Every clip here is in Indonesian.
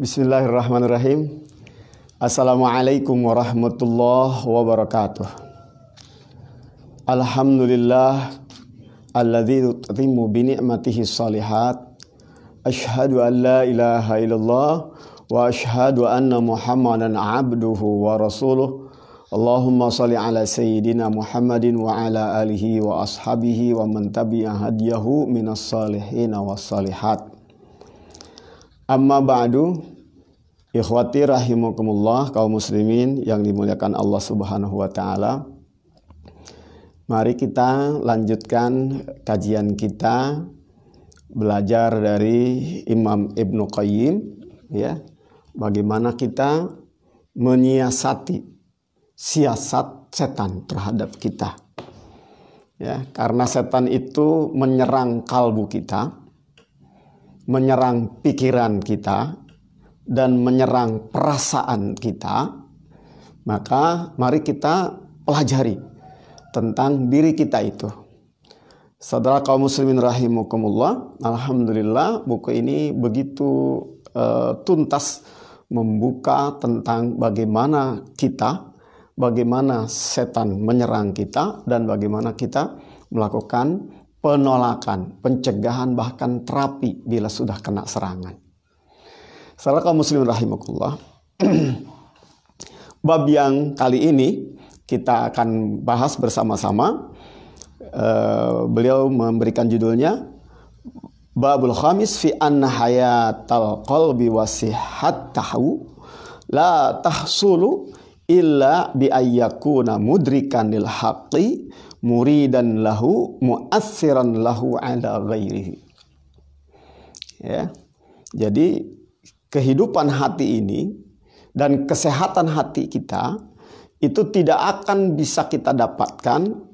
Bismillahirrahmanirrahim. Assalamualaikum warahmatullahi wabarakatuh. Alhamdulillah alladzi tutimmu bi ni'matihi shalihat. Asyhadu an la ilaha illallah wa asyhadu anna Muhammadan abduhu wa rasuluh. Allahumma shalli ala sayyidina Muhammadin wa ala alihi wa ashabihi wa man tabi'a hadiyahu minas salihin was salihat. Amma ba'du, ikhwati rahimakumullah, kaum muslimin yang dimuliakan Allah Subhanahu wa taala. Mari kita lanjutkan kajian kita belajar dari Imam Ibnu Qayyim, ya. Bagaimana kita menyiasati siasat setan terhadap kita. Ya, karena setan itu menyerang kalbu kita, menyerang pikiran kita, dan menyerang perasaan kita. Maka mari kita pelajari tentang diri kita itu. Saudara kaum muslimin rahimakumullah, alhamdulillah buku ini begitu tuntas membuka tentang bagaimana setan menyerang kita, dan bagaimana kita melakukan penolakan, pencegahan, bahkan terapi bila sudah kena serangan. Saudara kaum muslimin rahimakumullah, bab yang kali ini kita akan bahas bersama-sama. Beliau memberikan judulnya Babul Khamis fi anna hayatal qalbi wasihatahu la tahsulu illa bi ayyakuna mudrikan lil haqqi muridan lahu mu'assiran lahu ala ghairihi. Ya. Jadi kehidupan hati ini dan kesehatan hati kita itu tidak akan bisa kita dapatkan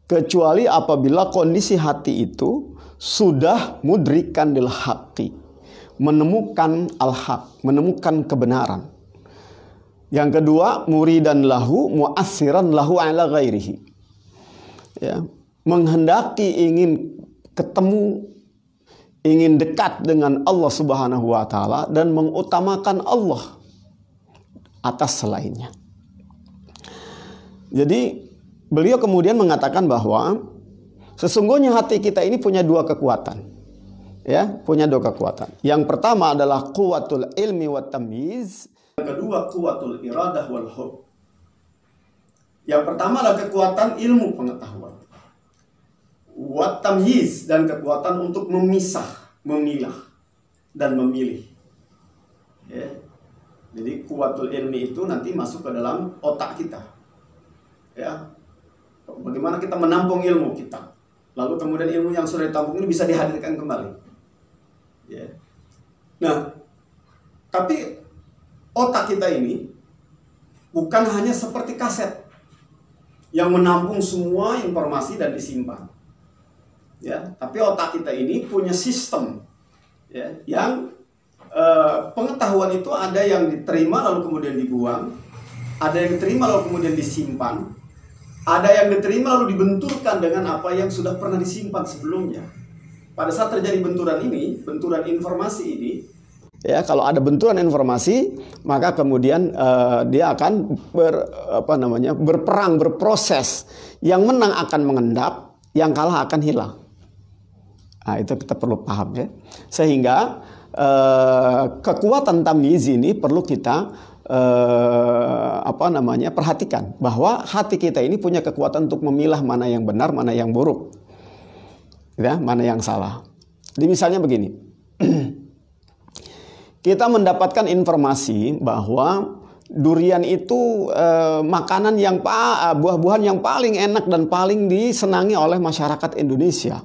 kecuali apabila kondisi hati itu sudah mudrikan lil haqqi, menemukan al-haq, menemukan kebenaran. Yang kedua, muridan lahu mu'assiran lahu ala ghairihi. Ya, menghendaki, ingin ketemu, ingin dekat dengan Allah Subhanahu wa taala, dan mengutamakan Allah atas selainnya. Jadi beliau kemudian mengatakan bahwa sesungguhnya hati kita ini punya dua kekuatan. Ya, punya dua kekuatan. Yang pertama adalah quwwatul ilmi wat tamyiz. Yang kedua quwwatul iradah wal hub. Yang pertama adalah kekuatan ilmu pengetahuan, wat tamyiz, dan kekuatan untuk memisah, memilah, dan memilih. Ya. Jadi quwwatul ilmi itu nanti masuk ke dalam otak kita. Ya. Bagaimana kita menampung ilmu kita, lalu kemudian ilmu yang sudah ditampung ini bisa dihadirkan kembali. Ya. Nah, tapi otak kita ini bukan hanya seperti kaset yang menampung semua informasi dan disimpan, ya. Tapi otak kita ini punya sistem, ya, yang pengetahuan itu ada yang diterima lalu kemudian dibuang, ada yang diterima lalu kemudian disimpan, ada yang diterima lalu dibenturkan dengan apa yang sudah pernah disimpan sebelumnya. Pada saat terjadi benturan ini, benturan informasi ini, ya, kalau ada benturan informasi, maka kemudian dia akan berperang, berproses. Yang menang akan mengendap, yang kalah akan hilang. Nah, itu kita perlu paham, ya. Sehingga kekuatan tamyiz ini perlu kita perhatikan, bahwa hati kita ini punya kekuatan untuk memilah mana yang benar, mana yang buruk, ya, mana yang salah. Jadi misalnya begini. Kita mendapatkan informasi bahwa durian itu makanan yang buah-buahan yang paling enak dan paling disenangi oleh masyarakat Indonesia.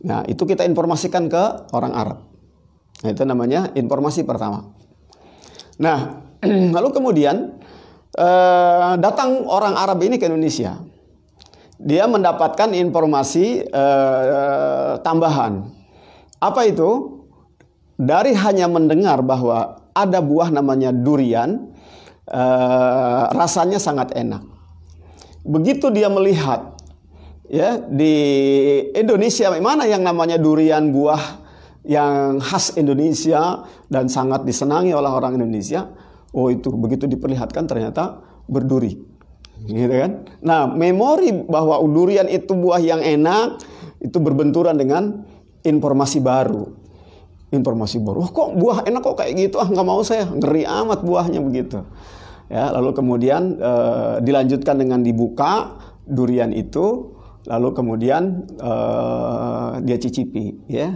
Nah, itu kita informasikan ke orang Arab. Nah, itu namanya informasi pertama. Nah, lalu kemudian datang orang Arab ini ke Indonesia. Dia mendapatkan informasi tambahan. Apa itu? Dari hanya mendengar bahwa ada buah namanya durian, rasanya sangat enak. Begitu dia melihat, ya, di Indonesia mana yang namanya durian, buah yang khas Indonesia dan sangat disenangi oleh orang Indonesia. Oh, itu begitu diperlihatkan ternyata berduri, gitu kan? Nah, memori bahwa durian itu buah yang enak itu berbenturan dengan informasi baru. Oh, kok buah enak kok kayak gitu? Ah, nggak mau saya, ngeri amat buahnya begitu. Ya, lalu kemudian dilanjutkan dengan dibuka durian itu. Lalu kemudian dia cicipi, ya,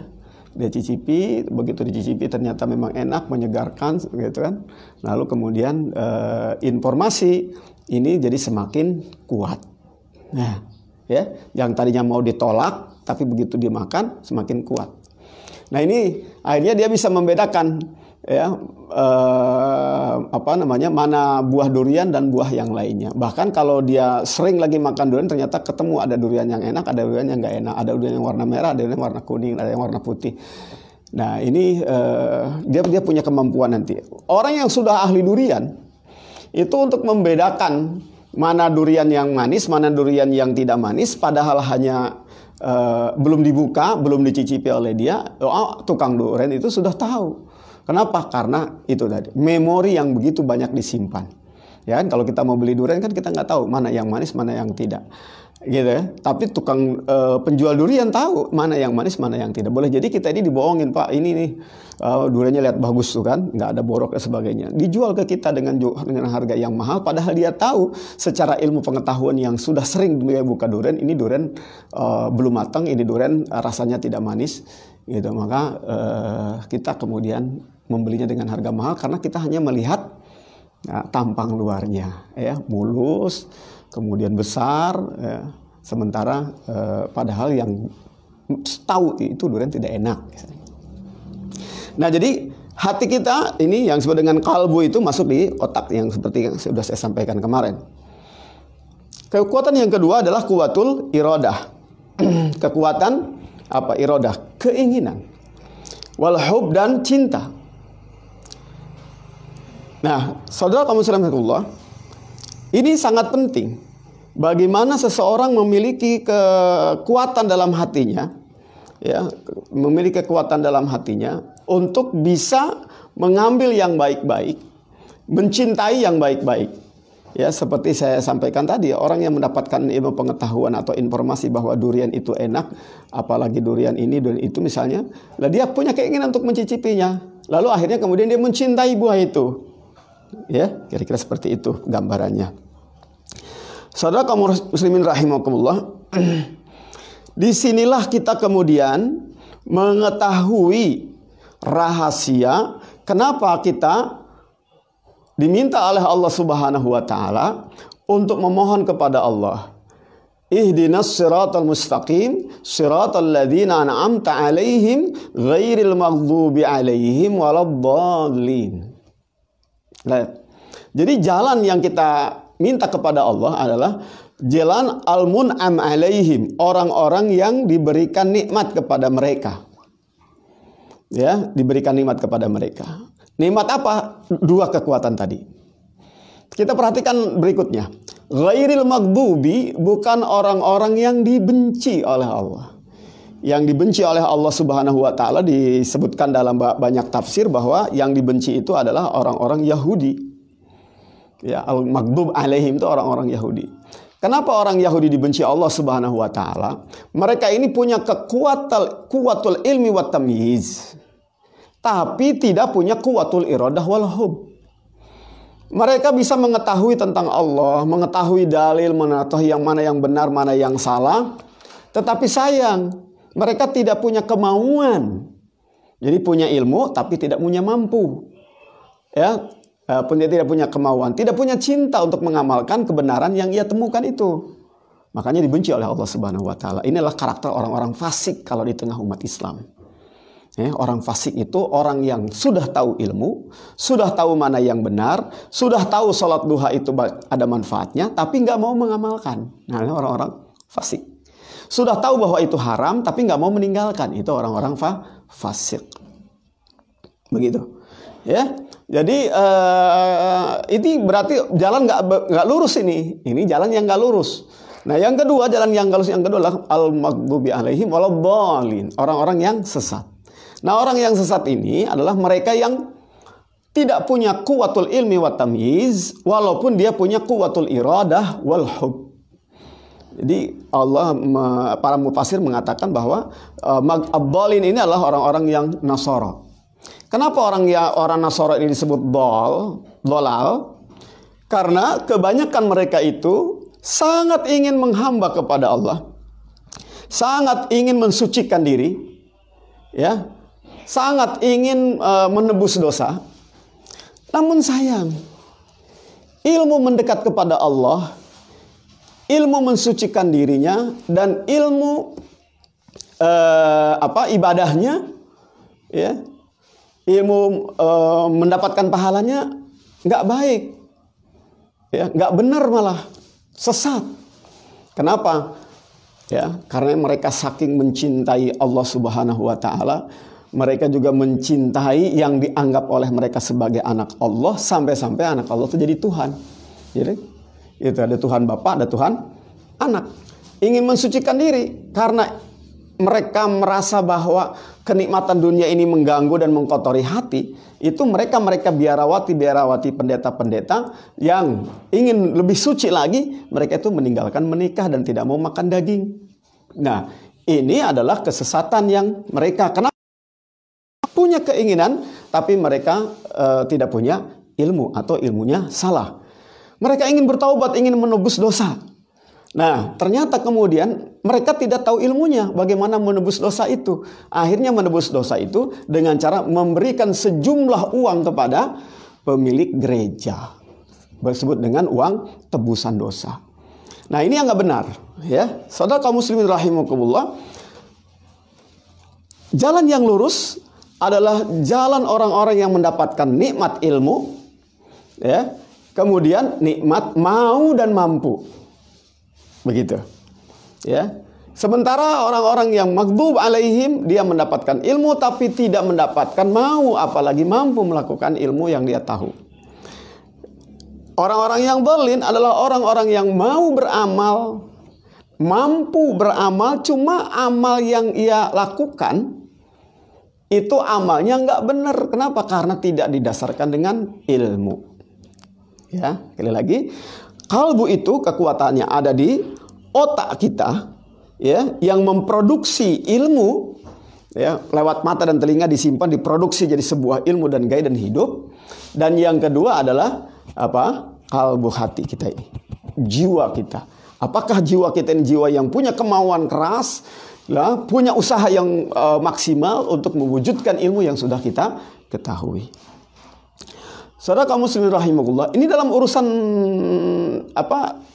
dia cicipi, begitu dicicipi ternyata memang enak, menyegarkan, gitu kan. Lalu kemudian informasi ini jadi semakin kuat. Nah, ya, yang tadinya mau ditolak, tapi begitu dimakan semakin kuat. Nah, ini akhirnya dia bisa membedakan, ya, mana buah durian dan buah yang lainnya. Bahkan kalau dia sering lagi makan durian, ternyata ketemu ada durian yang enak, ada durian yang nggak enak, ada durian yang warna merah, ada durian yang warna kuning, ada yang warna putih. Nah, ini dia punya kemampuan nanti. Orang yang sudah ahli durian itu untuk membedakan mana durian yang manis, mana durian yang tidak manis, padahal hanya belum dibuka, belum dicicipi oleh dia. Tukang durian itu sudah tahu. Kenapa? Karena itu tadi, memori yang begitu banyak disimpan. Ya kan, kalau kita mau beli durian kan kita nggak tahu mana yang manis, mana yang tidak, gitu ya. Tapi tukang penjual durian tahu mana yang manis, mana yang tidak. Boleh jadi kita ini dibohongin, Pak, ini nih duriannya lihat bagus tuh kan, nggak ada borok dan sebagainya. Dijual ke kita dengan harga yang mahal, padahal dia tahu secara ilmu pengetahuan yang sudah sering dia buka durian, ini durian belum matang, ini durian rasanya tidak manis, gitu. Maka kita kemudian membelinya dengan harga mahal karena kita hanya melihat tampang luarnya, ya, mulus, kemudian besar, ya. Sementara padahal yang tahu itu durian tidak enak. Nah, jadi hati kita ini yang disebut dengan kalbu itu masuk di otak yang seperti yang sudah saya sampaikan kemarin. Kekuatan yang kedua adalah kuwatul iradah. Kekuatan apa? Iradah, keinginan. Wal hub, dan cinta. Nah, saudara kaum muslimin rahimakumullah, ini sangat penting. Bagaimana seseorang memiliki kekuatan dalam hatinya, ya, memiliki kekuatan dalam hatinya untuk bisa mengambil yang baik-baik, mencintai yang baik-baik. Ya, seperti saya sampaikan tadi, orang yang mendapatkan ilmu pengetahuan atau informasi bahwa durian itu enak, apalagi durian ini, durian itu misalnya, lah dia punya keinginan untuk mencicipinya. Lalu akhirnya kemudian dia mencintai buah itu. Ya, kira-kira seperti itu gambarannya. Saudara kaum muslimin rahimakumullah, disinilah kita kemudian mengetahui rahasia kenapa kita diminta oleh Allah Subhanahu wa taala untuk memohon kepada Allah, ihdinas siratal mustaqim siratal ladzina an'amta 'alaihim ghairil maghdubi 'alaihim waladdallin. Jadi jalan yang kita minta kepada Allah adalah jalan al-mun'am 'alaihim, orang-orang yang diberikan nikmat kepada mereka. Ya, diberikan nikmat kepada mereka. Nikmat apa? Dua kekuatan tadi. Kita perhatikan berikutnya. Ghairil maghdubi, bukan orang-orang yang dibenci oleh Allah. Yang dibenci oleh Allah Subhanahu wa taala disebutkan dalam banyak tafsir bahwa yang dibenci itu adalah orang-orang Yahudi. Ya, al-maghdub alaihim itu orang-orang Yahudi. Kenapa orang Yahudi dibenci Allah Subhanahu wa taala? Mereka ini punya kuwatul ilmi wat tamyiz, tapi tidak punya kuwatul iradah wal hub. Mereka bisa mengetahui tentang Allah, mengetahui dalil, mengetahui yang mana yang benar, mana yang salah. Tetapi sayang, mereka tidak punya kemauan. Jadi punya ilmu tapi tidak punya mampu. Ya, tidak punya kemauan, tidak punya cinta untuk mengamalkan kebenaran yang ia temukan itu. Makanya dibenci oleh Allah Subhanahu wa taala. Inilah karakter orang-orang fasik kalau di tengah umat Islam. Ya, orang fasik itu orang yang sudah tahu ilmu, sudah tahu mana yang benar, sudah tahu sholat duha itu ada manfaatnya, tapi nggak mau mengamalkan. Nah, ini orang-orang fasik. Sudah tahu bahwa itu haram, tapi nggak mau meninggalkan. Itu orang-orang fasik. Begitu. Ya, jadi ini berarti jalan nggak lurus ini. Ini jalan yang nggak lurus. Nah, yang kedua, jalan yang nggak lurus yang kedua adalah al-maghdubi alaihim waladdallin, orang-orang yang sesat. Nah, orang yang sesat ini adalah mereka yang tidak punya quwwatul ilmi wa tamyiz, walaupun dia punya quwwatul iradah wal hub. Jadi para mufasir mengatakan bahwa ad-dhalin ini adalah orang-orang yang Nasara. Kenapa orang Nasara ini disebut dhalal? Karena kebanyakan mereka itu sangat ingin menghamba kepada Allah, sangat ingin mensucikan diri, ya, sangat ingin menebus dosa. Namun sayang, ilmu mendekat kepada Allah, ilmu mensucikan dirinya, dan ilmu ibadahnya, ya, ilmu mendapatkan pahalanya nggak baik, ya, nggak benar, malah sesat. Kenapa? Ya, karena mereka saking mencintai Allah Subhanahu wa Ta'ala, mereka juga mencintai yang dianggap oleh mereka sebagai anak Allah, sampai-sampai anak Allah itu jadi Tuhan. Jadi itu ada Tuhan Bapa, ada Tuhan Anak. Ingin mensucikan diri karena mereka merasa bahwa kenikmatan dunia ini mengganggu dan mengkotori hati. Itu mereka biarawati, pendeta-pendeta yang ingin lebih suci lagi, mereka itu meninggalkan menikah dan tidak mau makan daging. Nah, ini adalah kesesatan yang mereka kenapa punya keinginan, tapi mereka tidak punya ilmu atau ilmunya salah. Mereka ingin bertaubat, ingin menebus dosa. Nah, ternyata kemudian mereka tidak tahu ilmunya bagaimana menebus dosa itu. Akhirnya menebus dosa itu dengan cara memberikan sejumlah uang kepada pemilik gereja. Disebut dengan uang tebusan dosa. Nah, ini yang nggak benar, ya. Saudara kaum muslimin rahimakumullah. Jalan yang lurus adalah jalan orang-orang yang mendapatkan nikmat ilmu, ya. Kemudian nikmat mau dan mampu. Begitu. Ya. Sementara orang-orang yang maghdub alaihim, dia mendapatkan ilmu tapi tidak mendapatkan mau, apalagi mampu melakukan ilmu yang dia tahu. Orang-orang yang dhalin adalah orang-orang yang mau beramal, mampu beramal, cuma amal yang ia lakukan itu amalnya nggak benar. Kenapa? Karena tidak didasarkan dengan ilmu. Ya, sekali lagi, kalbu itu kekuatannya ada di otak kita, ya, yang memproduksi ilmu, ya, lewat mata dan telinga disimpan, diproduksi jadi sebuah ilmu dan gaya dan hidup. Dan yang kedua adalah apa? Kalbu, hati kita ini, jiwa kita. Apakah jiwa kita ini jiwa yang punya kemauan keras, ya, punya usaha yang maksimal untuk mewujudkan ilmu yang sudah kita ketahui. Saudara kaum muslimin rahimakumullah, ini dalam urusan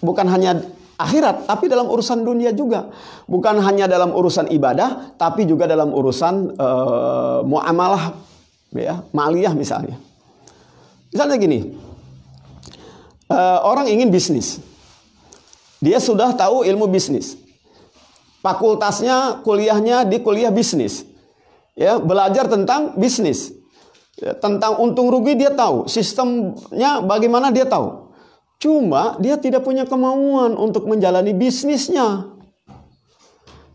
bukan hanya akhirat, tapi dalam urusan dunia juga. Bukan hanya dalam urusan ibadah, tapi juga dalam urusan muamalah, ya, maliyah misalnya. Misalnya gini, orang ingin bisnis. Dia sudah tahu ilmu bisnis. Fakultasnya, kuliahnya di kuliah bisnis. Ya, belajar tentang bisnis. Ya, tentang untung rugi dia tahu, sistemnya bagaimana dia tahu. Cuma dia tidak punya kemauan untuk menjalani bisnisnya.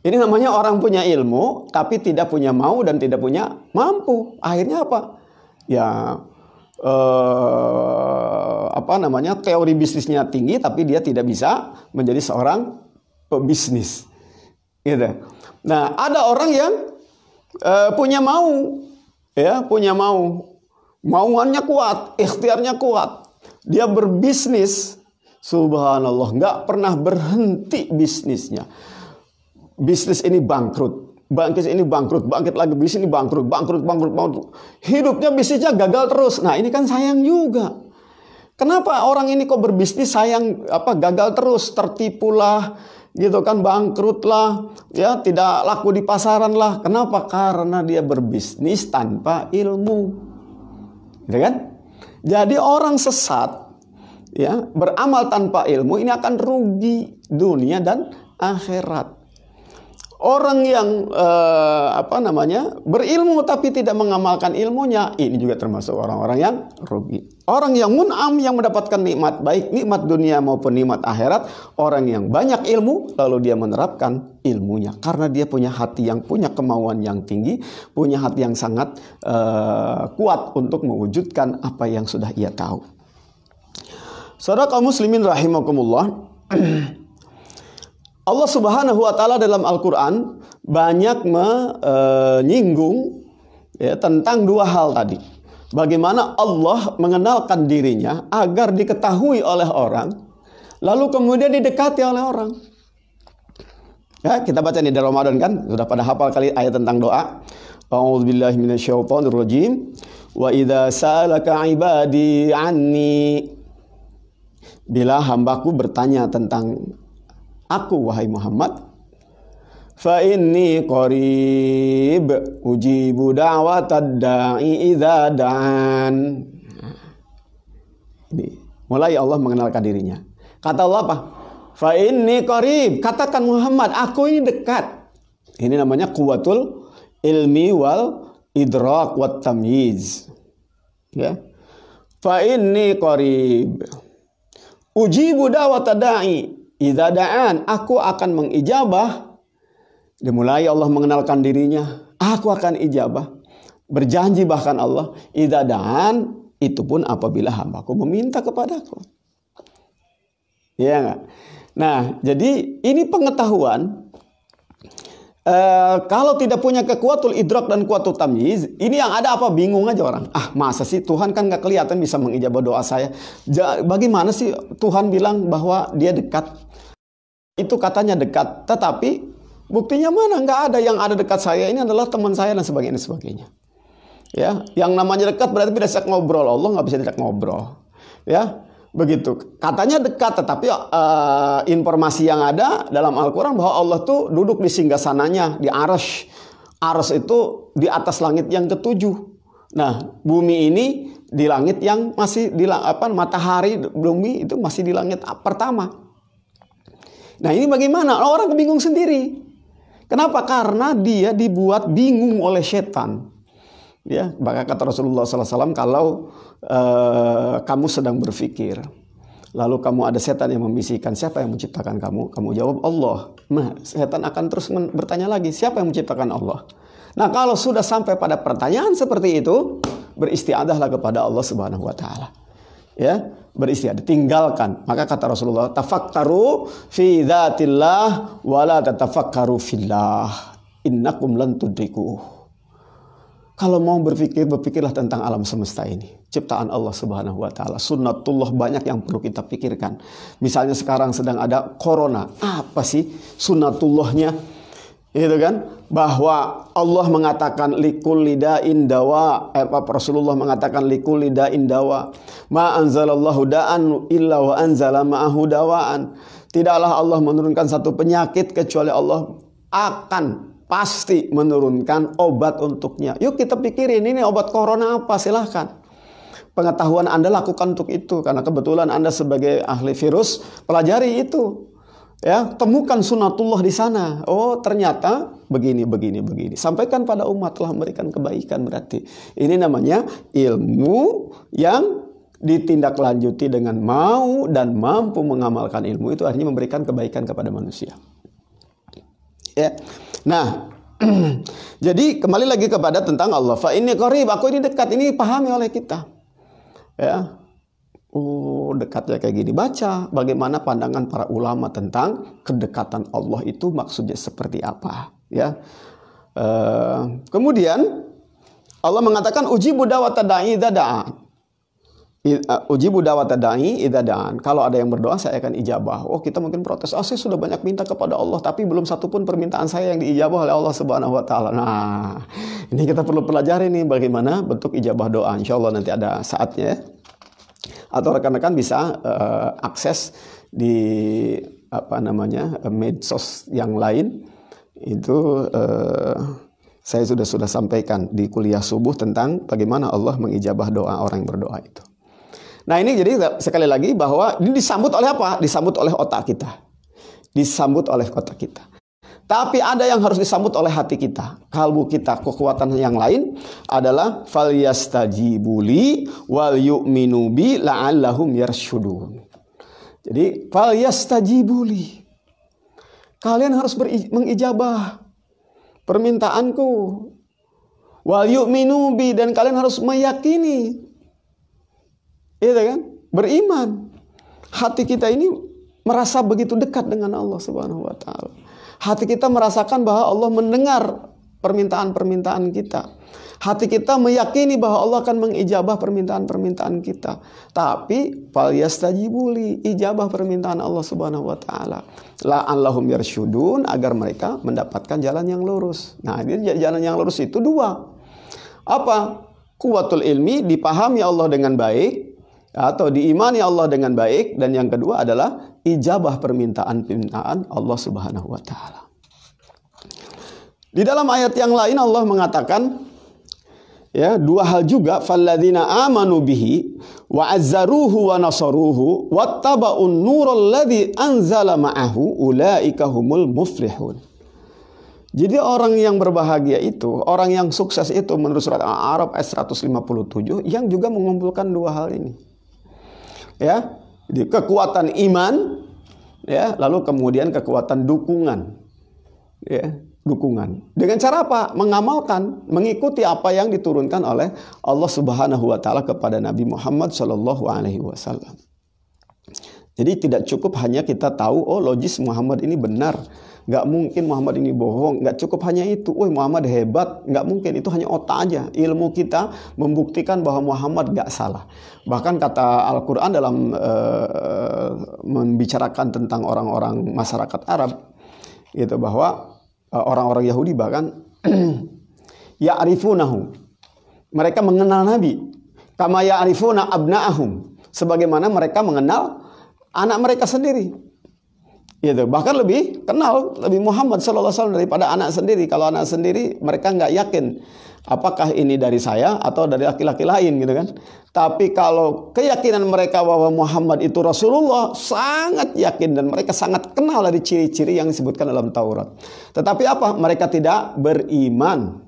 Ini namanya orang punya ilmu tapi tidak punya mau dan tidak punya mampu. Akhirnya apa? Ya teori bisnisnya tinggi tapi dia tidak bisa menjadi seorang pebisnis. Gitu. Nah, ada orang yang punya mau. Ya, punya mauannya kuat, ikhtiarnya kuat. Dia berbisnis, subhanallah, nggak pernah berhenti bisnisnya. Bisnis ini bangkrut, bangkit ini bangkrut, bangkit lagi, bisnis ini bangkrut. Hidupnya bisnisnya gagal terus. Nah, ini kan sayang juga. Kenapa orang ini kok berbisnis sayang, gagal terus, tertipulah, gitu kan, bangkrut lah, ya, tidak laku di pasaran lah. Kenapa? Karena dia berbisnis tanpa ilmu, gitu kan? Jadi orang sesat, ya, beramal tanpa ilmu ini akan rugi dunia dan akhirat. Orang yang berilmu tapi tidak mengamalkan ilmunya, ini juga termasuk orang-orang yang rugi. Orang yang mun'am, yang mendapatkan nikmat, baik nikmat dunia maupun nikmat akhirat, orang yang banyak ilmu, lalu dia menerapkan ilmunya. Karena dia punya hati yang punya kemauan yang tinggi, punya hati yang sangat kuat untuk mewujudkan apa yang sudah ia tahu. Saudara kaum muslimin rahimakumullah, Allah Subhanahu wa taala dalam Al-Qur'an banyak menyinggung tentang dua hal tadi. Bagaimana Allah mengenalkan dirinya agar diketahui oleh orang, lalu kemudian didekati oleh orang. Ya, kita baca nih di Ramadan kan, sudah pada hafal kali ayat tentang doa. A'udzubillahi minasyaitonirrajim. Wa idza sa'alaka 'ibadi 'anni. Bila hambaku bertanya tentang aku, wahai Muhammad, fa inni qarib ujibu da'watad da'i idza da'an. Ini mulai Allah mengenalkan dirinya. Kata Allah apa? Fa inni qarib, katakan Muhammad, aku ini dekat. Ini namanya quwwatul ilmi wal idrak wat tamyiz. Ya. Fa inni qarib ujibu da'watad da'i idza da'an, aku akan mengijabah. Dimulai Allah mengenalkan dirinya, aku akan ijabah. Berjanji bahkan Allah, idza da'an, itu pun apabila hambaku meminta kepadaku. Ya enggak? Nah, jadi ini pengetahuan. Kalau tidak punya kekuatul idrak dan kuatul tamyiz, ini yang ada apa? Bingung aja orang. Ah, masa sih Tuhan kan nggak kelihatan bisa mengijabah doa saya. Bagaimana sih Tuhan bilang bahwa dia dekat? Itu katanya dekat, tetapi buktinya mana? Nggak ada. Yang ada dekat saya ini adalah teman saya dan sebagainya. Ya, yang namanya dekat berarti bisa ngobrol. Allah nggak bisa tidak ngobrol. Ya, begitu. Katanya dekat, tetapi informasi yang ada dalam Al-Quran bahwa Allah tuh duduk di singgasananya di Arsy. Arsy itu di atas langit yang ketujuh. Nah, bumi ini di langit yang masih di matahari bumi itu masih di langit pertama. Nah, ini bagaimana? Orang bingung sendiri. Kenapa? Karena dia dibuat bingung oleh setan. Ya, maka kata Rasulullah SAW, kalau kamu sedang berpikir, lalu kamu ada setan yang membisikkan, siapa yang menciptakan kamu? Kamu jawab Allah. Nah, setan akan terus bertanya lagi, siapa yang menciptakan Allah? Nah, kalau sudah sampai pada pertanyaan seperti itu, beristiadahlah kepada Allah Subhanahu wa taala. Ya, beristiadah, tinggalkan. Maka kata Rasulullah, tafakkaru fi dzatillah wa la tatafakkaru fillah innakum lan tudriku. Kalau mau berpikir, berpikirlah tentang alam semesta ini, ciptaan Allah Subhanahu wa taala. Sunnatullah banyak yang perlu kita pikirkan. Misalnya sekarang sedang ada corona. Apa sih sunnatullahnya? Itu kan, bahwa Allah mengatakan likulli da'in dawa, Rasulullah mengatakan likulli da'in dawa, ma anzalallahu da'an illa wa anzala ma'ahu dawaan. Tidaklah Allah menurunkan satu penyakit kecuali Allah akan pasti menurunkan obat untuknya. Yuk kita pikirin, ini obat corona apa? Silahkan. Pengetahuan Anda lakukan untuk itu, karena kebetulan Anda sebagai ahli virus pelajari itu. Ya, temukan sunnatullah di sana. Oh, ternyata begini. Sampaikan pada umat, telah memberikan kebaikan berarti. Ini namanya ilmu yang ditindaklanjuti dengan mau dan mampu mengamalkan ilmu itu, artinya memberikan kebaikan kepada manusia. Ya. Nah, jadi kembali lagi kepada tentang Allah. Fa inni qarib, aku ini dekat, ini pahami oleh kita. Ya. Dekatnya kayak gini. Baca bagaimana pandangan para ulama tentang kedekatan Allah itu maksudnya seperti apa. Ya. Kemudian Allah mengatakan ujibu da'watad da'i idza da'an. Ujibu da'watad da'i idza da'an. Kalau ada yang berdoa saya akan ijabah. Oh, kita mungkin protes. Saya sudah banyak minta kepada Allah tapi belum satu pun permintaan saya yang diijabah oleh Allah Subhanahu wa taala. Nah, ini kita perlu pelajari nih bagaimana bentuk ijabah doa. Insyaallah nanti ada saatnya ya. Atau rekan-rekan bisa akses di medsos yang lain. Itu saya sudah sampaikan di kuliah subuh tentang bagaimana Allah mengijabah doa orang yang berdoa itu. Nah, ini jadi sekali lagi bahwa ini disambut oleh apa? Disambut oleh otak kita. Disambut oleh otak kita. Tapi ada yang harus disambut oleh hati kita, kalbu kita. Kekuatan yang lain adalah falyastajibuli wal yu'minu bi la'allahum yarsyudun. Jadi falyastajibuli, kalian harus mengijabah permintaanku. Wal yu'minu bi, dan kalian harus meyakini. Iya kan? Beriman. Hati kita ini merasa begitu dekat dengan Allah Subhanahu wa taala. Hati kita merasakan bahwa Allah mendengar permintaan-permintaan kita. Hati kita meyakini bahwa Allah akan mengijabah permintaan-permintaan kita. Tapi falyastajibuli, ijabah permintaan Allah Subhanahu wa taala. La'allahum yarsyudun, agar mereka mendapatkan jalan yang lurus. Nah, jalan yang lurus itu dua. Apa? Quwwatul ilmi, dipahami Allah dengan baik atau diimani Allah dengan baik, dan yang kedua adalah ijabah permintaan-permintaan Allah Subhanahu wa taala. Di dalam ayat yang lain Allah mengatakan ya, dua hal juga, falladzina amanu bihi wa azzaruhu wa nasaruhu wattaba'un nural ladzi anzala ma'ahu ulaika humul muflihun. Jadi orang yang berbahagia itu, orang yang sukses itu menurut surat Al-A'raf ayat 157 yang juga mengumpulkan dua hal ini. Ya, jadi kekuatan iman, ya, lalu kemudian kekuatan dukungan, ya, dukungan. Dengan cara apa? Mengamalkan, mengikuti apa yang diturunkan oleh Allah Subhanahu wa taala kepada Nabi Muhammad sallallahu alaihi wasallam. Jadi tidak cukup hanya kita tahu, oh logis Muhammad ini benar, nggak mungkin Muhammad ini bohong. Nggak cukup hanya itu, oh Muhammad hebat, nggak mungkin, itu hanya otak aja. Ilmu kita membuktikan bahwa Muhammad nggak salah. Bahkan kata Al-Quran dalam membicarakan tentang orang-orang masyarakat Arab, itu bahwa orang-orang Yahudi bahkan ya'rifunahu, mereka mengenal Nabi kama ya'rifuna abna'ahum, sebagaimana mereka mengenal anak mereka sendiri. Gitu. Bahkan lebih kenal lebih Muhammad sallallahu alaihi wasallam daripada anak sendiri. Kalau anak sendiri mereka nggak yakin apakah ini dari saya atau dari laki-laki lain, gitu kan. Tapi kalau keyakinan mereka bahwa Muhammad itu Rasulullah, sangat yakin, dan mereka sangat kenal dari ciri-ciri yang disebutkan dalam Taurat. Tetapi apa? Mereka tidak beriman.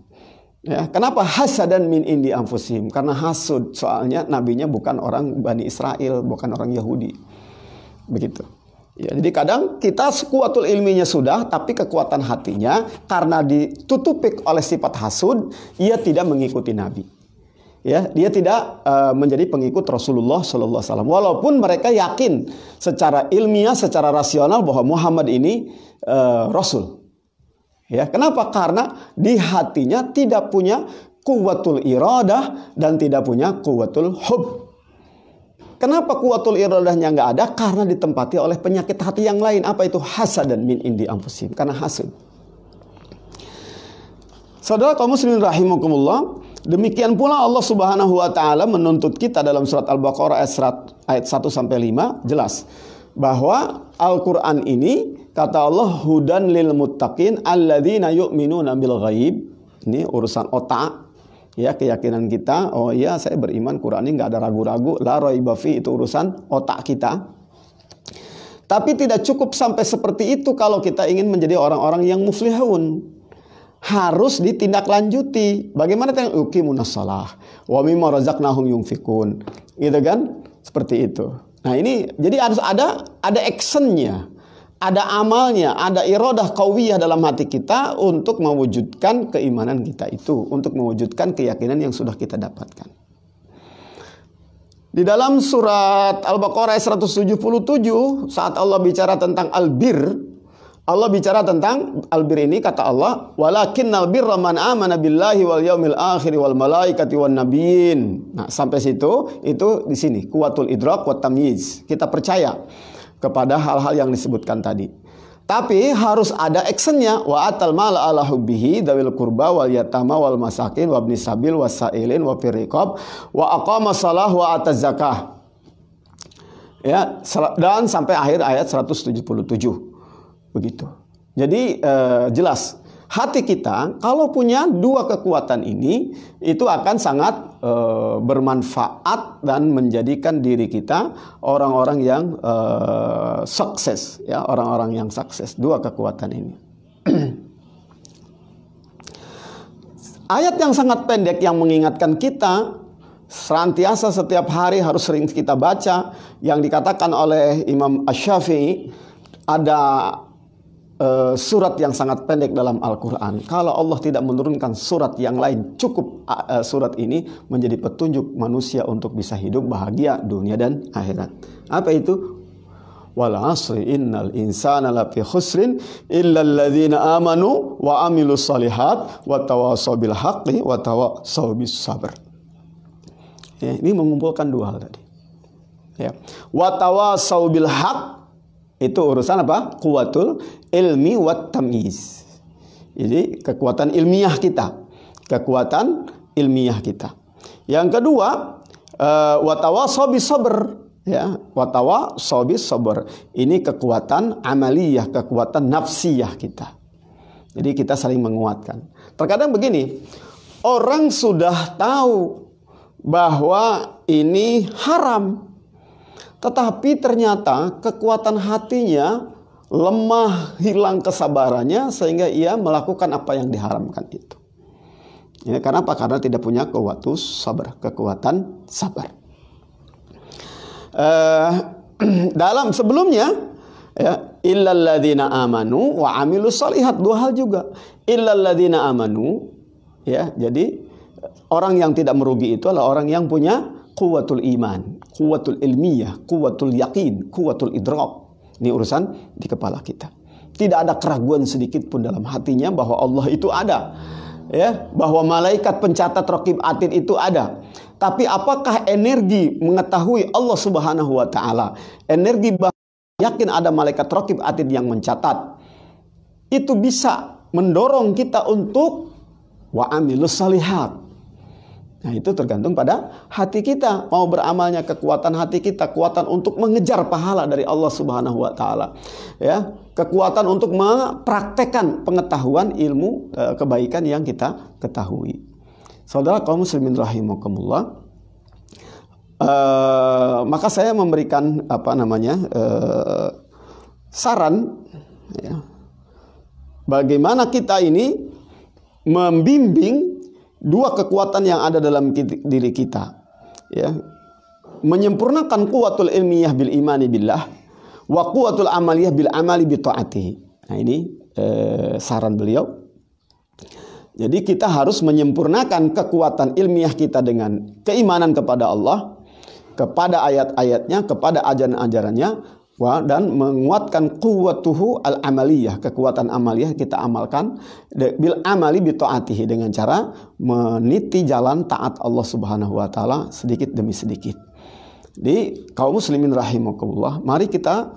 Ya, kenapa? Hasadan min indi anfusihim, karena hasud, soalnya nabinya bukan orang Bani Israel, bukan orang Yahudi. Begitu. Ya, jadi kadang kita sekuatul ilminya sudah, tapi kekuatan hatinya karena ditutupi oleh sifat hasud, ia tidak mengikuti Nabi. Ya, dia tidak menjadi pengikut Rasulullah Sallallahu Alaihi Wasallam. Walaupun mereka yakin secara ilmiah, secara rasional bahwa Muhammad ini Rasul. Ya, kenapa? Karena di hatinya tidak punya quwwatul iradah dan tidak punya quwwatul hub. Kenapa quwwatul iradahnya nggak ada? Karena ditempati oleh penyakit hati yang lain. Apa itu? Hasadan min indi anfusihim, karena hasud. Saudara kaum muslimin rahimakumullah, demikian pula Allah Subhanahu wa taala menuntut kita dalam surat Al-Baqarah ayat 1 sampai 5, jelas bahwa Al-Qur'an ini kata Allah hudan lil muttaqin alladzina yu'minuna bil ghaib. Ini urusan otak. Ya, keyakinan kita, oh iya saya beriman Quran ini nggak ada ragu-ragu, la raiba fi, itu urusan otak kita. Tapi tidak cukup sampai seperti itu kalau kita ingin menjadi orang-orang yang muflihun. Harus ditindaklanjuti. Bagaimana tentang uqimunas shalah wa mimma razaqnahum yunfikun. Gitu kan? Seperti itu. Nah, ini jadi harus ada actionnya. Ada amalnya, ada iradah qawiyah dalam hati kita untuk mewujudkan keimanan kita itu, untuk mewujudkan keyakinan yang sudah kita dapatkan. Di dalam surat Al-Baqarah 177, saat Allah bicara tentang albir, Allah bicara tentang albir ini, kata Allah, walakinnal birra man amana billahi wal yaumil akhir wal malaikati wan nabiyyin. Nah, sampai situ itu di sini quwwatul idrak wat tamyiz. Kita percaya kepada hal-hal yang disebutkan tadi. Tapi harus ada actionnya. Wa atal mala ala hubbihi dawil qurba wal yatama wal masakin wa ibnis sabil wasailin wa firriqab wa aqama shalah wa ataz zakah. Ya, dan sampai akhir ayat 177. Begitu. Jadi jelas hati kita kalau punya dua kekuatan ini, itu akan sangat bermanfaat dan menjadikan diri kita orang-orang yang sukses, ya, orang-orang yang sukses. Dua kekuatan ini. Ayat yang sangat pendek yang mengingatkan kita senantiasa setiap hari harus sering kita baca, yang dikatakan oleh Imam Asy-Syafi'i, ada surat yang sangat pendek dalam Al-Quran. Kalau Allah tidak menurunkan surat yang lain, cukup surat ini menjadi petunjuk manusia untuk bisa hidup bahagia dunia dan akhirat. Apa itu? Wal 'asri innal insana lafi khusrin illa alladzina amanu wa amilus shalihat wa tawassaw bil haqqi wa tawassaw bis sabr. Ya, ini mengumpulkan dua hal tadi. Ya. Wa tawassaw bil haqq itu urusan apa? Quwwatul ilmi wat tamyiz. Jadi kekuatan ilmiah kita. Kekuatan ilmiah kita. Yang kedua, wa tawassaw bis sabr. Ya, watawa sobis sabar. Ini kekuatan amaliyah, kekuatan nafsiyah kita. Jadi kita saling menguatkan. Terkadang begini, orang sudah tahu bahwa ini haram, tetapi ternyata kekuatan hatinya lemah, hilang kesabarannya sehingga ia melakukan apa yang diharamkan itu. Ya, karena apa? Karena tidak punya kekuatan sabar. Dalam sebelumnya ya, illalladzina amanu wa amilus shalihat, dua hal juga. Illalladzina amanu, ya, jadi orang yang tidak merugi itu adalah orang yang punya quwwatul iman, quwwatul ilmiyah, quwwatul yaqin, quwwatul idrak. Ini urusan di kepala kita. Tidak ada keraguan sedikit pun dalam hatinya bahwa Allah itu ada. Ya, bahwa malaikat pencatat raqib atid itu ada. Tapi apakah energi mengetahui Allah Subhanahu wa taala, energi yakin ada malaikat raqib atid yang mencatat, itu bisa mendorong kita untuk wa amilus shalihat. Nah, itu tergantung pada hati kita, mau beramalnya, kekuatan hati kita, kekuatan untuk mengejar pahala dari Allah Subhanahu wa taala. Ya, kekuatan untuk mempraktekkan pengetahuan ilmu kebaikan yang kita ketahui. Saudara kaum muslimin rahimakumullah, maka saya memberikan saran, ya, bagaimana kita ini membimbing dua kekuatan yang ada dalam diri kita, ya, menyempurnakan quwwatul ilmiyah bil imani billah wa quwwatul amaliyah bil amali bi ta'atihi. Nah, ini saran beliau. Jadi kita harus menyempurnakan kekuatan ilmiah kita dengan keimanan kepada Allah, kepada ayat-ayatnya, kepada ajaran-ajarannya, dan menguatkan quwwatuhu al-amaliyah, kekuatan amaliyah kita amalkan bil amali bi ta'atihi, dengan cara meniti jalan taat Allah Subhanahu wa taala sedikit demi sedikit. Di kaum muslimin rahimakumullah, mari kita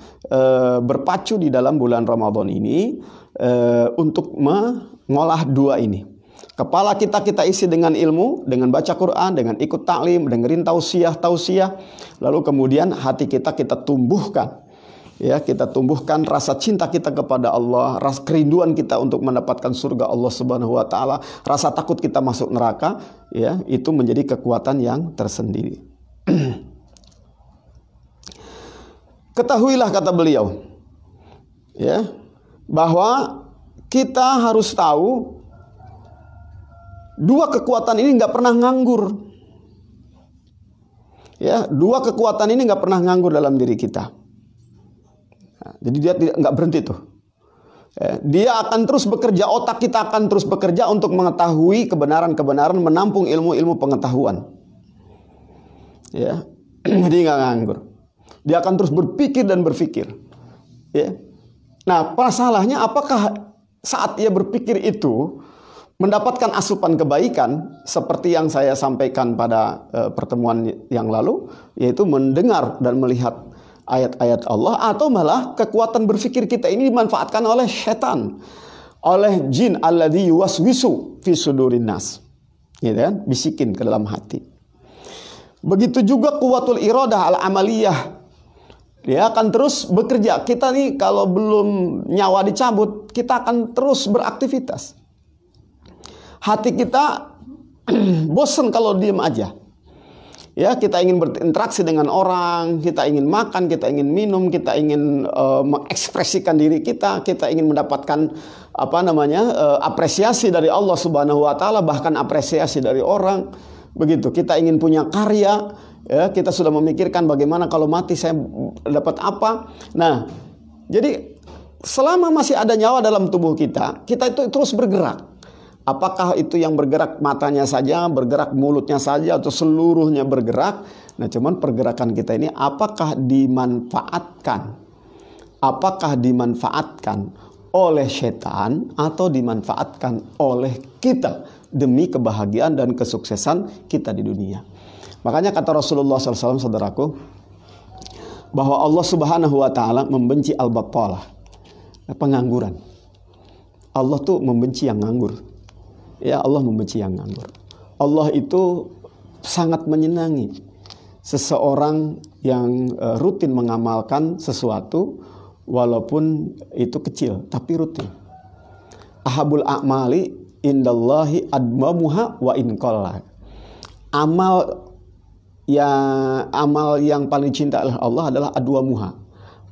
berpacu di dalam bulan Ramadan ini untuk mengolah dua ini. Kepala kita isi dengan ilmu, dengan baca Quran, dengan ikut taklim, dengerin tausiah, lalu kemudian hati kita tumbuhkan. Ya, kita tumbuhkan rasa cinta kita kepada Allah, rasa kerinduan kita untuk mendapatkan surga Allah Subhanahu wa taala, rasa takut kita masuk neraka, ya, itu menjadi kekuatan yang tersendiri. Ketahuilah, kata beliau, ya, bahwa kita harus tahu dua kekuatan ini nggak pernah nganggur. Ya, dua kekuatan ini nggak pernah nganggur dalam diri kita. Nah, jadi dia nggak berhenti tuh. Dia akan terus bekerja, otak kita akan terus bekerja untuk mengetahui kebenaran-kebenaran, menampung ilmu-ilmu pengetahuan. Ya, jadi nggak nganggur. Dia akan terus berpikir dan berpikir. Ya. Nah, masalahnya apakah saat ia berpikir itu mendapatkan asupan kebaikan seperti yang saya sampaikan pada pertemuan yang lalu, yaitu mendengar dan melihat ayat-ayat Allah, atau malah kekuatan berpikir kita ini dimanfaatkan oleh setan, oleh jin alladzi yuwaswisu fi sudurin nas, gitu kan, bisikin ke dalam hati. Begitu juga quwwatul iradah al-amaliyah, dia akan terus bekerja. Kita nih kalau belum nyawa dicabut, kita akan terus beraktivitas. Hati kita bosan kalau diam aja. Ya, kita ingin berinteraksi dengan orang, kita ingin makan, kita ingin minum, kita ingin mengekspresikan diri kita, kita ingin mendapatkan apresiasi dari Allah Subhanahu wa taala, bahkan apresiasi dari orang. Begitu, kita ingin punya karya, ya, kita sudah memikirkan bagaimana kalau mati saya dapat apa. Nah, jadi selama masih ada nyawa dalam tubuh kita, kita itu terus bergerak. Apakah itu yang bergerak matanya saja, bergerak mulutnya saja, atau seluruhnya bergerak? Nah, cuman pergerakan kita ini apakah dimanfaatkan? Apakah dimanfaatkan oleh setan atau dimanfaatkan oleh kita demi kebahagiaan dan kesuksesan kita di dunia? Makanya kata Rasulullah SAW, saudaraku, bahwa Allah Subhanahu wa taala membenci al-battalah, pengangguran. Allah tuh membenci yang nganggur. Ya, Allah membenci yang nganggur. Allah itu sangat menyenangi seseorang yang rutin mengamalkan sesuatu walaupun itu kecil tapi rutin. Ahabul a'mali indallahi admamuha wa in qalla. Amal yang paling cinta oleh Allah adalah adwamuha.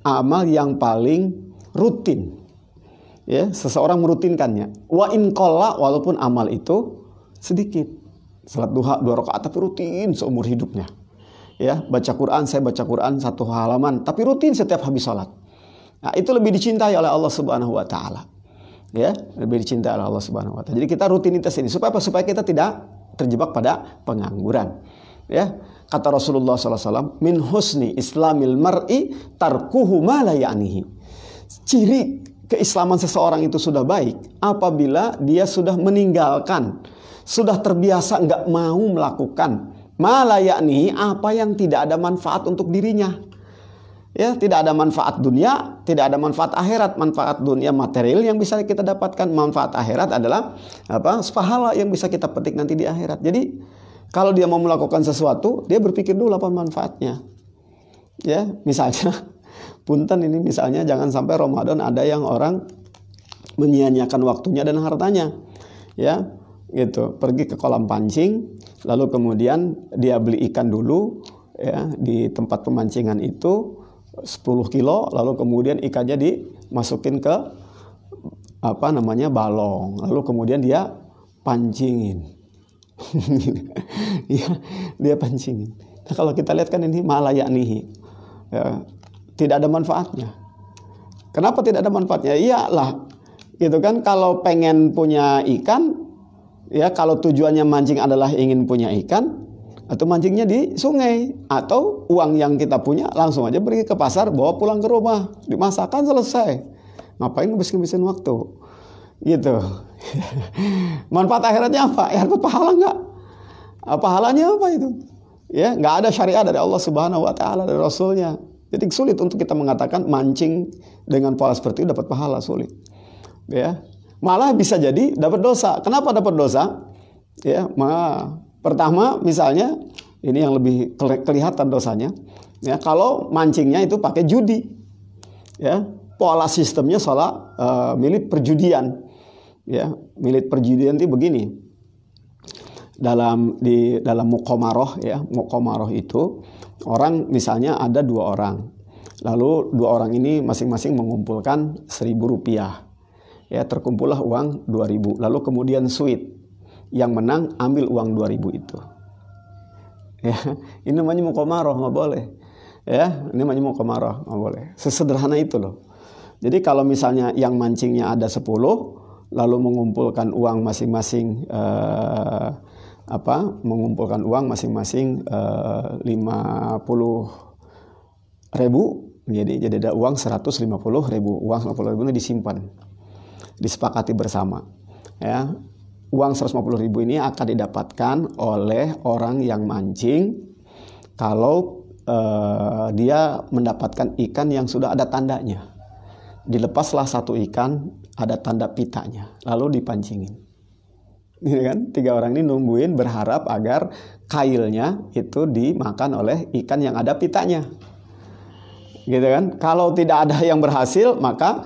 Amal yang paling rutin. Ya, seseorang merutinkannya. Wa in qalla, walaupun amal itu sedikit. Salat duha 2 rakaat tapi rutin seumur hidupnya. Ya, baca Quran, saya baca Quran 1 halaman tapi rutin setiap habis salat. Nah, itu lebih dicintai oleh Allah Subhanahu wa taala. Ya, lebih dicintai oleh Allah Subhanahu wa taala. Jadi kita rutinitas ini supaya apa? Supaya kita tidak terjebak pada pengangguran. Ya, kata Rasulullah SAW, min husni islamil mar'i tarkuhu ma la ya'nihi. Ciri keislaman seseorang itu sudah baik apabila dia sudah meninggalkan, sudah terbiasa nggak mau melakukan ma la ya'nihi, apa yang tidak ada manfaat untuk dirinya. Ya, tidak ada manfaat dunia, tidak ada manfaat akhirat. Manfaat dunia material yang bisa kita dapatkan, manfaat akhirat adalah pahala yang bisa kita petik nanti di akhirat. Jadi kalau dia mau melakukan sesuatu, dia berpikir dulu apa manfaatnya. Ya, misalnya punten ini, misalnya jangan sampai Ramadan ada yang orang menyia-nyiakan waktunya dan hartanya. Ya, gitu. Pergi ke kolam pancing, lalu kemudian dia beli ikan dulu, ya, di tempat pemancingan itu 10 kilo, lalu kemudian ikannya dimasukin ke balong, lalu kemudian dia pancingin. Ya, dia pancingin. Nah, kalau kita lihat kan ini ma la ya'nihi, ya, tidak ada manfaatnya. Kenapa tidak ada manfaatnya? Iyalah, gitu kan, kalau pengen punya ikan, ya, kalau tujuannya mancing adalah ingin punya ikan, atau mancingnya di sungai, atau uang yang kita punya langsung aja pergi ke pasar, bawa pulang ke rumah, dimasakkan, selesai. Ngapain ngebisin waktu? Gitu. Manfaat akhiratnya apa? Ya, dapat pahala nggak? Pahalanya apa itu? Ya, nggak ada syariat dari Allah Subhanahu wa taala, dari Rasulnya. Jadi sulit untuk kita mengatakan mancing dengan pola seperti itu dapat pahala, sulit. Ya. Malah bisa jadi dapat dosa. Kenapa dapat dosa? Ya, pertama, misalnya ini yang lebih kelihatan dosanya, ya, kalau mancingnya itu pakai judi, ya, pola sistemnya soal milik perjudian, ya, milik perjudian itu begini, dalam muqamaroh, ya, muqamaroh itu orang misalnya ada 2 orang, lalu 2 orang ini masing-masing mengumpulkan 1.000 rupiah, ya, terkumpullah uang 2.000, lalu kemudian sweet. Yang menang ambil uang 2.000 itu. Ya, ini namanya muqamaroh, nggak boleh. Ya, ini namanya muqamaroh, nggak boleh. Sesederhana itu loh. Jadi kalau misalnya yang mancingnya ada 10, lalu mengumpulkan uang masing-masing mengumpulkan uang masing-masing 50.000, jadi ada uang 150.000. Uang 150.000 ini disimpan, disepakati bersama. Ya. Uang 150.000 ini akan didapatkan oleh orang yang mancing kalau dia mendapatkan ikan yang sudah ada tandanya. Dilepaslah 1 ikan, ada tanda pitanya, lalu dipancingin. Gitu kan? 3 orang ini nungguin, berharap agar kailnya itu dimakan oleh ikan yang ada pitanya. Gitu kan? Kalau tidak ada yang berhasil, maka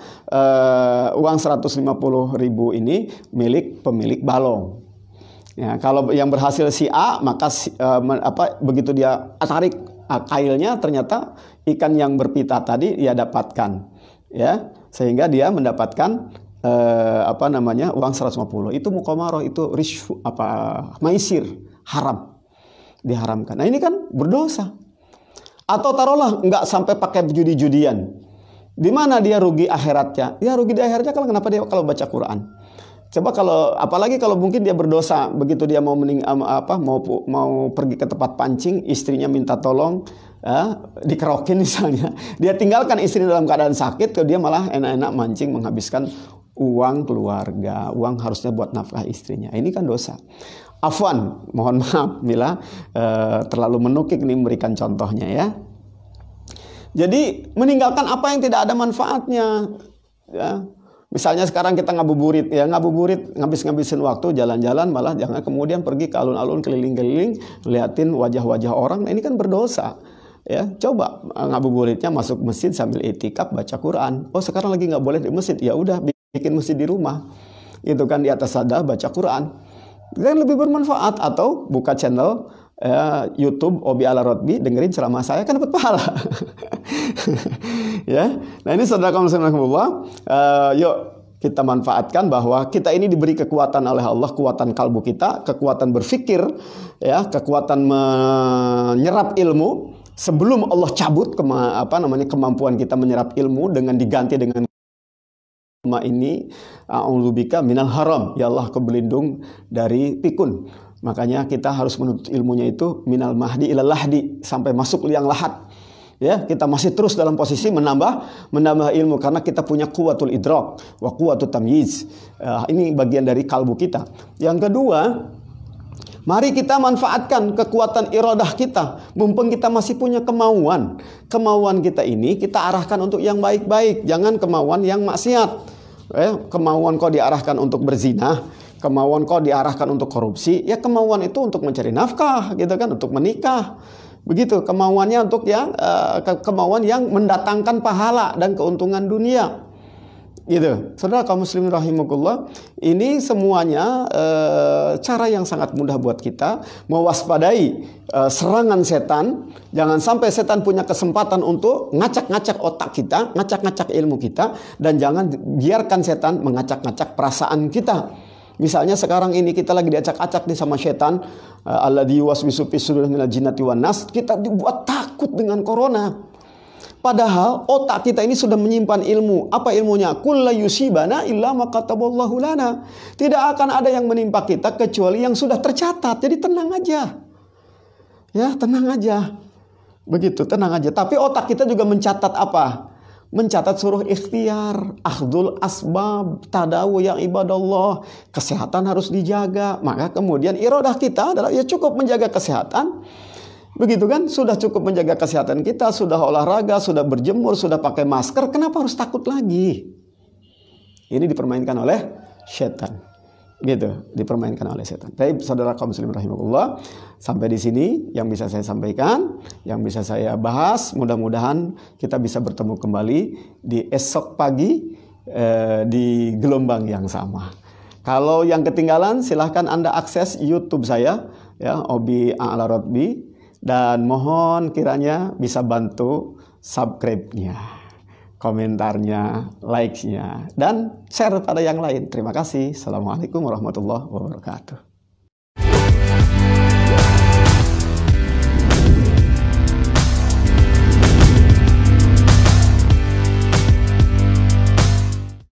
uang 150.000 ini milik pemilik balong. Ya, kalau yang berhasil si A, maka begitu dia tarik kailnya, ternyata ikan yang berpita tadi dia dapatkan, ya, sehingga dia mendapatkan uang 150. Itu muqamarah, itu maisir, haram, diharamkan. Nah ini kan berdosa. Atau taruhlah nggak sampai pakai judi-judian, di mana dia rugi akhiratnya? Ya rugi di akhiratnya kalau dia baca Quran. Coba apalagi kalau mungkin dia berdosa, begitu dia mau pergi ke tempat pancing, istrinya minta tolong, dikerokin misalnya, dia tinggalkan istrinya dalam keadaan sakit, dia malah enak-enak mancing, menghabiskan uang keluarga, uang harusnya buat nafkah istrinya. Ini kan dosa. Afwan, mohon maaf bila terlalu menukik nih memberikan contohnya ya. Jadi meninggalkan apa yang tidak ada manfaatnya, ya. Misalnya sekarang kita ngabuburit, ngabis-ngabisin waktu jalan-jalan, malah jangan kemudian pergi ke alun-alun keliling-keliling, liatin wajah-wajah orang. Nah, ini kan berdosa. Ya, coba ngabuburitnya masuk masjid sambil itikaf baca Quran. Oh, sekarang lagi nggak boleh di masjid, ya udah bikin masjid di rumah. Itu kan di atas sadah baca Quran. Dan lebih bermanfaat. Atau buka channel YouTube Obi Ala Rotbi, dengerin ceramah saya, kan dapat pahala. Ya, nah ini saudara kaum muslimin, yuk kita manfaatkan bahwa kita ini diberi kekuatan oleh Allah, kekuatan kalbu kita, kekuatan berpikir, ya, kekuatan menyerap ilmu. Sebelum Allah cabut kemampuan kita menyerap ilmu dengan diganti dengan ini, a'udzubika minal haram, ya Allah, aku berlindung dari pikun. Makanya kita harus menuntut ilmunya itu minal mahdi ilal lahdi, sampai masuk liang lahat. Ya, kita masih terus dalam posisi menambah ilmu karena kita punya quwwatul idrak wa quwwatut tamyiz. Ini bagian dari kalbu kita. Yang kedua, mari kita manfaatkan kekuatan iradah kita. Mumpung kita masih punya kemauan. Kemauan kita ini kita arahkan untuk yang baik-baik, jangan kemauan yang maksiat. Kemauan kau diarahkan untuk berzina, kemauan kau diarahkan untuk korupsi, ya kemauan itu untuk mencari nafkah, gitu kan, untuk menikah. Begitu kemauannya untuk kemauan yang mendatangkan pahala dan keuntungan dunia. Gitu. Saudara kaum muslimin rahimakumullah, ini semuanya cara yang sangat mudah buat kita mewaspadai serangan setan. Jangan sampai setan punya kesempatan untuk ngacak-ngacak otak kita, ngacak-ngacak ilmu kita, dan jangan biarkan setan mengacak-ngacak perasaan kita. Misalnya sekarang ini kita lagi diacak-acak nih sama setan, alladzi yuwaswisu fi sudurihim minal jinnati wan nas, kita dibuat takut dengan corona. Padahal otak kita ini sudah menyimpan ilmu. Apa ilmunya? Kullu yusibana illa ma kataballahu lana. Tidak akan ada yang menimpa kita kecuali yang sudah tercatat. Jadi tenang aja. Ya, tenang aja. Begitu, tenang aja. Tapi otak kita juga mencatat apa? Mencatat suruh ikhtiar, akhdul asbab, tadawu yang ibadallah. Kesehatan harus dijaga. Maka kemudian iradah kita adalah ya cukup menjaga kesehatan. Begitu kan, sudah cukup menjaga kesehatan kita, sudah olahraga, sudah berjemur, sudah pakai masker, kenapa harus takut lagi? Ini dipermainkan oleh setan. Gitu, dipermainkan oleh setan. Baik, saudara kaum muslimin rahimakumullah, sampai di sini yang bisa saya sampaikan, yang bisa saya bahas. Mudah-mudahan kita bisa bertemu kembali di esok pagi di gelombang yang sama. Kalau yang ketinggalan, silahkan Anda akses YouTube saya, ya, Obi Ala Rotbi. Dan mohon kiranya bisa bantu subscribe-nya, komentarnya, like-nya, dan share pada yang lain. Terima kasih. Assalamualaikum warahmatullahi wabarakatuh.